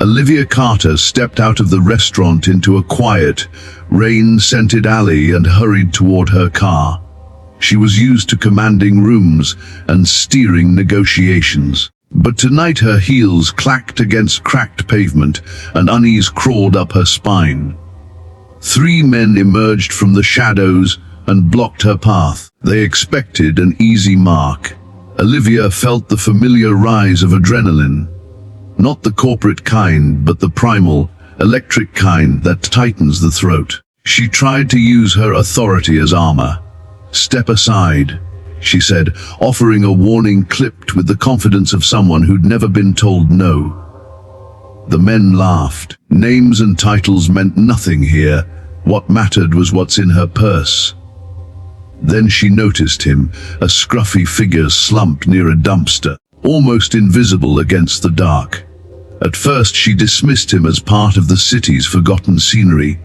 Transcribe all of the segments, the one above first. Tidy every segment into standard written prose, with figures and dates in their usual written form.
Olivia Carter stepped out of the restaurant into a quiet, rain-scented alley and hurried toward her car. She was used to commanding rooms and steering negotiations. But tonight her heels clacked against cracked pavement and unease crawled up her spine. 3 men emerged from the shadows and blocked her path. They expected an easy mark. Olivia felt the familiar rise of adrenaline. Not the corporate kind, but the primal, electric kind that tightens the throat. She tried to use her authority as armor. "Step aside," she said, offering a warning clipped with the confidence of someone who'd never been told no. The men laughed. Names and titles meant nothing here. What mattered was what's in her purse. Then she noticed him, a scruffy figure slumped near a dumpster, almost invisible against the dark. At first she dismissed him as part of the city's forgotten scenery.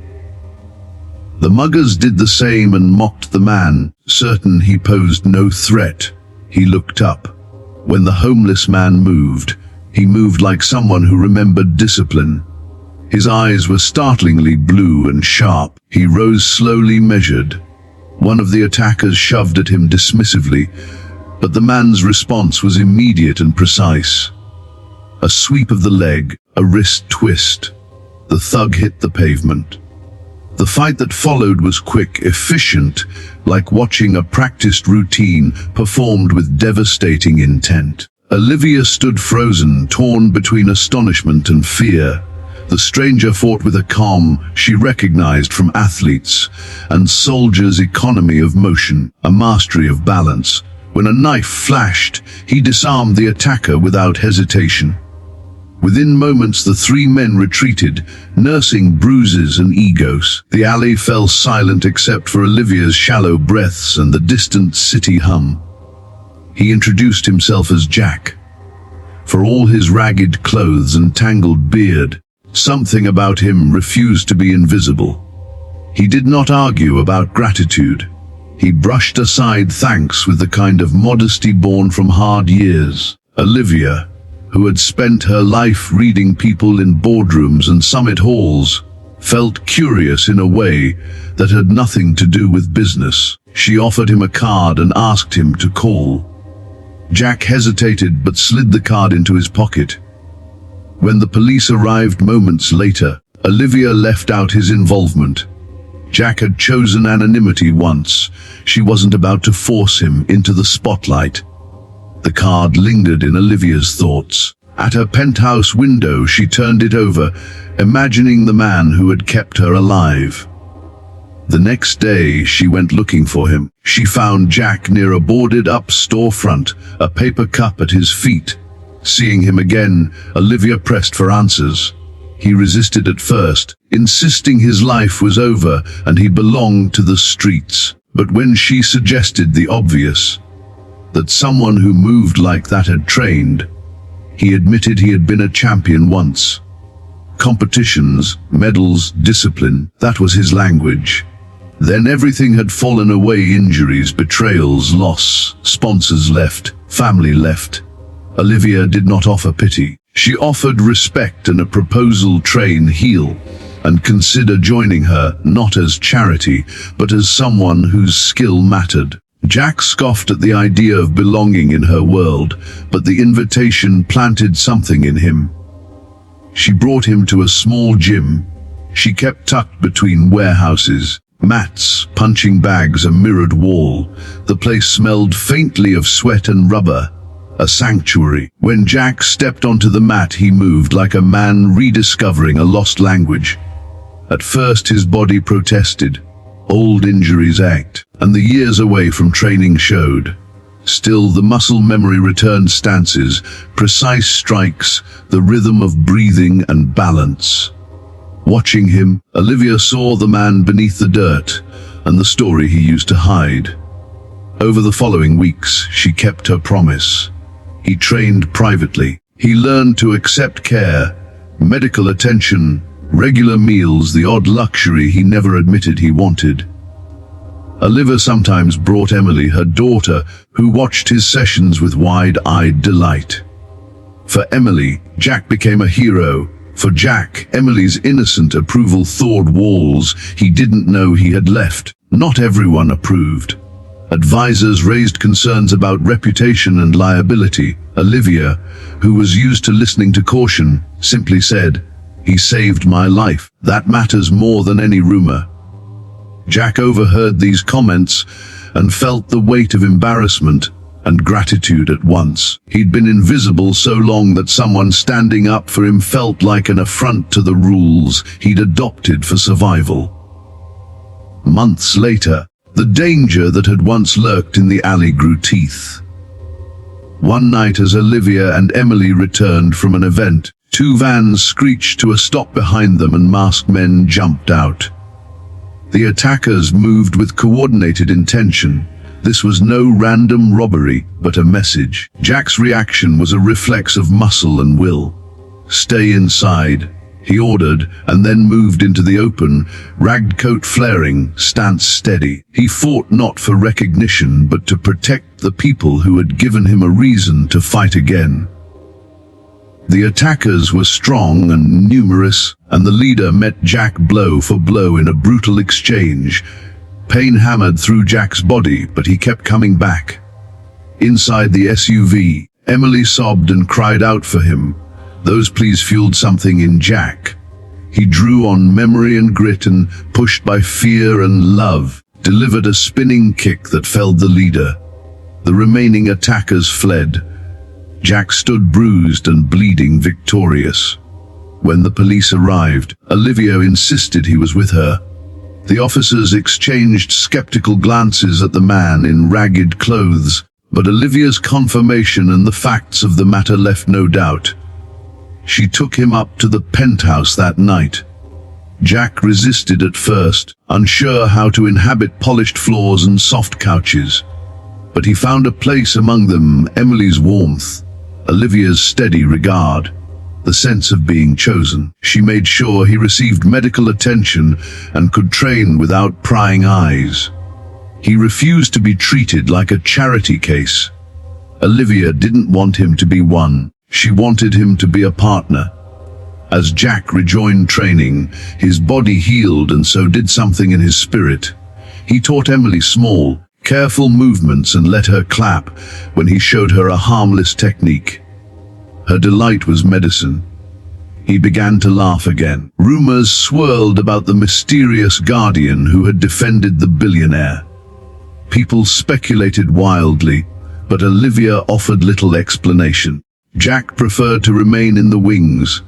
The muggers did the same and mocked the man, certain he posed no threat. He looked up. When the homeless man moved, he moved like someone who remembered discipline. His eyes were startlingly blue and sharp. He rose slowly, measured. One of the attackers shoved at him dismissively, but the man's response was immediate and precise. A sweep of the leg, a wrist twist. The thug hit the pavement. The fight that followed was quick, efficient, like watching a practiced routine performed with devastating intent. Olivia stood frozen, torn between astonishment and fear. The stranger fought with a calm she recognized from athletes and soldiers' economy of motion, a mastery of balance. When a knife flashed, he disarmed the attacker without hesitation. Within moments, the 3 men retreated, nursing bruises and egos. The alley fell silent except for Olivia's shallow breaths and the distant city hum. He introduced himself as Jack. For all his ragged clothes and tangled beard, something about him refused to be invisible. He did not argue about gratitude. He brushed aside thanks with the kind of modesty born from hard years. Olivia, who had spent her life reading people in boardrooms and summit halls, felt curious in a way that had nothing to do with business. She offered him a card and asked him to call. Jack hesitated but slid the card into his pocket. When the police arrived moments later, Olivia left out his involvement. Jack had chosen anonymity once. She wasn't about to force him into the spotlight. The card lingered in Olivia's thoughts. At her penthouse window, she turned it over, imagining the man who had kept her alive. The next day, she went looking for him. She found Jack near a boarded-up storefront, a paper cup at his feet. Seeing him again, Olivia pressed for answers. He resisted at first, insisting his life was over and he belonged to the streets. But when she suggested the obvious, that someone who moved like that had trained, he admitted he had been a champion once. Competitions, medals, discipline, that was his language. Then everything had fallen away: injuries, betrayals, loss, sponsors left, family left. Olivia did not offer pity. She offered respect and a proposal: train, heal, and consider joining her, not as charity, but as someone whose skill mattered. Jack scoffed at the idea of belonging in her world, but the invitation planted something in him. She brought him to a small gym. She kept tucked between warehouses, mats, punching bags, a mirrored wall. The place smelled faintly of sweat and rubber, a sanctuary. When Jack stepped onto the mat, he moved like a man rediscovering a lost language. At first his body protested. Old injuries ached, and the years away from training showed. Still, the muscle memory returned: stances, precise strikes, the rhythm of breathing and balance. Watching him, Olivia saw the man beneath the dirt and the story he used to hide. Over the following weeks, she kept her promise. He trained privately. He learned to accept care, medical attention, regular meals, the odd luxury he never admitted he wanted. Olivia sometimes brought Emily, her daughter, who watched his sessions with wide-eyed delight. For Emily, Jack became a hero, For Jack, Emily's innocent approval thawed walls he didn't know he had left. Not everyone approved. Advisors raised concerns about reputation and liability. Olivia, who was used to listening to caution, simply said, "He saved my life. That matters more than any rumor." Jack overheard these comments and felt the weight of embarrassment and gratitude at once. He'd been invisible so long that someone standing up for him felt like an affront to the rules he'd adopted for survival. Months later, the danger that had once lurked in the alley grew teeth. One night as Olivia and Emily returned from an event, two vans screeched to a stop behind them and masked men jumped out. The attackers moved with coordinated intention. This was no random robbery, but a message. Jack's reaction was a reflex of muscle and will. "Stay inside," he ordered, and then moved into the open, ragged coat flaring, stance steady. He fought not for recognition, but to protect the people who had given him a reason to fight again. The attackers were strong and numerous, and the leader met Jack blow for blow in a brutal exchange. Pain hammered through Jack's body, but he kept coming back. Inside the SUV, Emily sobbed and cried out for him. Those pleas fueled something in Jack. He drew on memory and grit and, pushed by fear and love, delivered a spinning kick that felled the leader. The remaining attackers fled. Jack stood bruised and bleeding, victorious. When the police arrived, Olivia insisted he was with her. The officers exchanged skeptical glances at the man in ragged clothes, but Olivia's confirmation and the facts of the matter left no doubt. She took him up to the penthouse that night. Jack resisted at first, unsure how to inhabit polished floors and soft couches. But he found a place among them, Emily's warmth, Olivia's steady regard, the sense of being chosen. She made sure he received medical attention and could train without prying eyes. He refused to be treated like a charity case. Olivia didn't want him to be one. She wanted him to be a partner. As Jack rejoined training, his body healed and so did something in his spirit. He taught Emily small, careful movements and let her clap when he showed her a harmless technique. Her delight was medicine. He began to laugh again. Rumors swirled about the mysterious guardian who had defended the billionaire. People speculated wildly, but Olivia offered little explanation. Jack preferred to remain in the wings,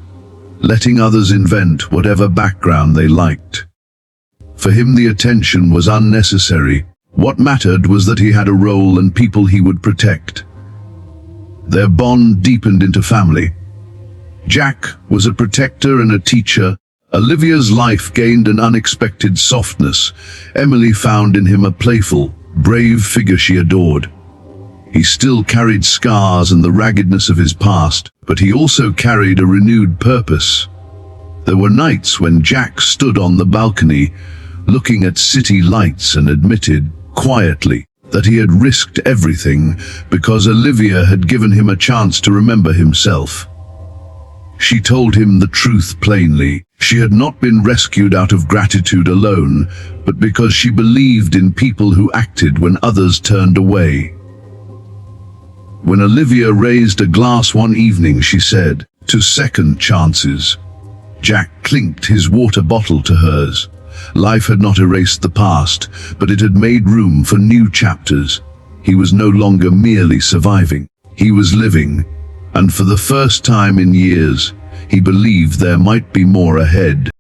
letting others invent whatever background they liked. For him, the attention was unnecessary. What mattered was that he had a role and people he would protect. Their bond deepened into family. Jack was a protector and a teacher. Olivia's life gained an unexpected softness. Emily found in him a playful, brave figure she adored. He still carried scars and the raggedness of his past, but he also carried a renewed purpose. There were nights when Jack stood on the balcony, looking at city lights and admitted, quietly, that he had risked everything because Olivia had given him a chance to remember himself. She told him the truth plainly. She had not been rescued out of gratitude alone, but because she believed in people who acted when others turned away. When Olivia raised a glass one evening, she said, "To second chances." Jack clinked his water bottle to hers. Life had not erased the past, but it had made room for new chapters. He was no longer merely surviving. He was living, and for the first time in years, he believed there might be more ahead.